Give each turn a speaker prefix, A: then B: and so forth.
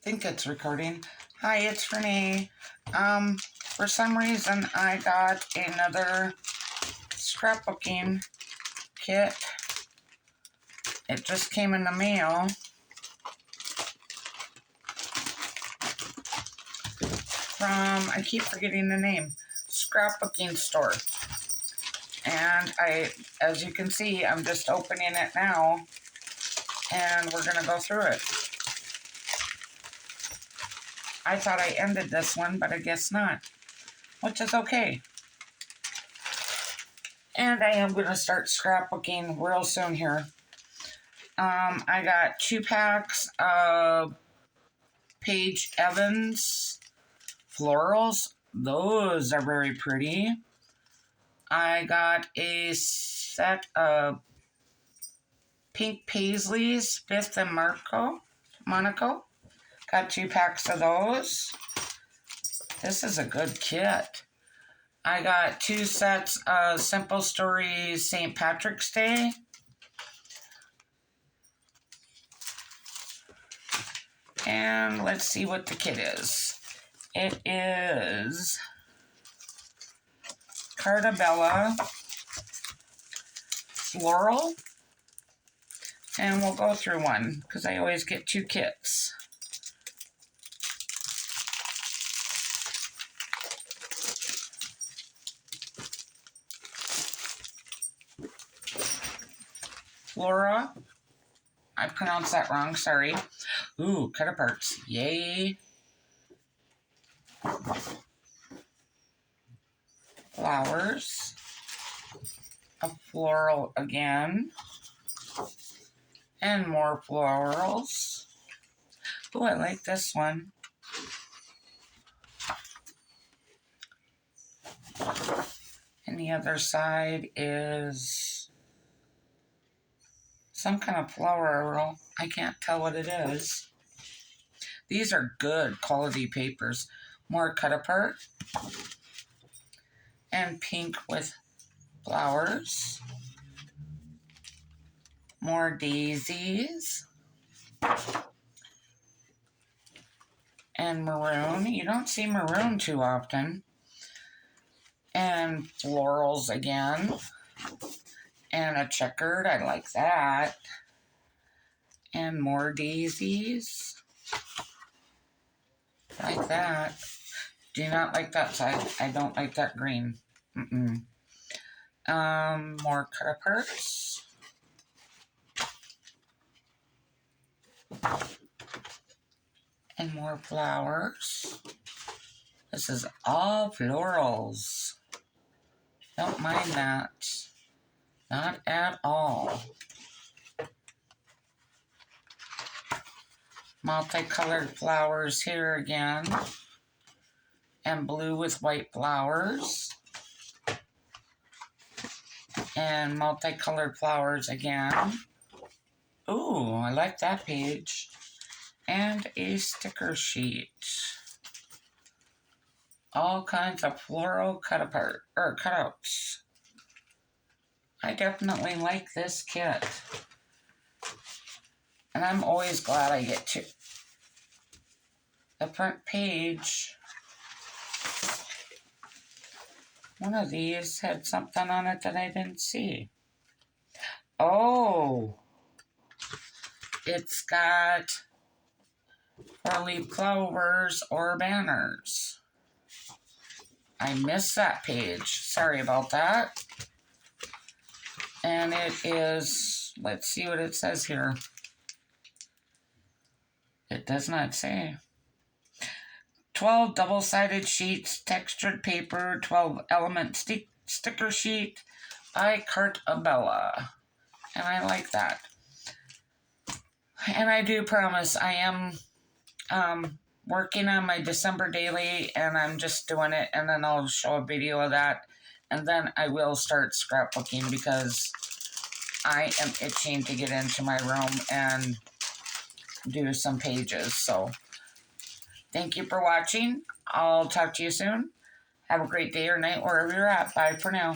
A: think it's recording. Hi, it's Renee. For some reason I got another scrapbooking kit. It just came in the mail. From, I keep forgetting the name, Scrapbooking store. And as you can see, I'm just opening it now, and we're gonna go through it. I thought I ended this one, but I guess not, which is okay. And I am gonna start scrapbooking real soon here. I got 2 packs of Paige Evans florals. Those are very pretty. I got a set of pink paisleys, 5th and Monaco. Got 2 packs of those. This is a good kit. I got 2 sets of Simple Stories St. Patrick's Day. And let's see what the kit is. It is Cartabella Floral. And we'll go through one, because I always get 2 kits. Flora. I pronounced that wrong, sorry. Ooh, cut aparts. Yay. Flowers. A floral again. And more florals. Ooh, I like this one. And the other side is some kind of floral. I can't tell what it is. These are good quality papers. More cut apart. And pink with flowers. More daisies. And maroon. You don't see maroon too often. And florals again. And a checkered. I like that. And more daisies. Like that. Do not like that side. I don't like that green. More cut aparts. And more flowers. This is all florals. Don't mind that. Not at all. Multicolored flowers here again. And blue with white flowers. And multicolored flowers again. Ooh, I like that page. And a sticker sheet. All kinds of floral cutouts. I definitely like this kit. And I'm always glad I get to. The front page. One of these had something on it that I didn't see. Oh. It's got 4-leaf clovers or banners. I missed that page. Sorry about that. And it is, let's see what it says here. It does not say. 12 double-sided sheets, textured paper, 12-element sticker sheet by Cartabella. And I like that. And I do promise I am working on my December daily, and I'm just doing it, and then I'll show a video of that. And then I will start scrapbooking because I am itching to get into my room and do some pages. So thank you for watching. I'll talk to you soon. Have a great day or night wherever you're at. Bye for now.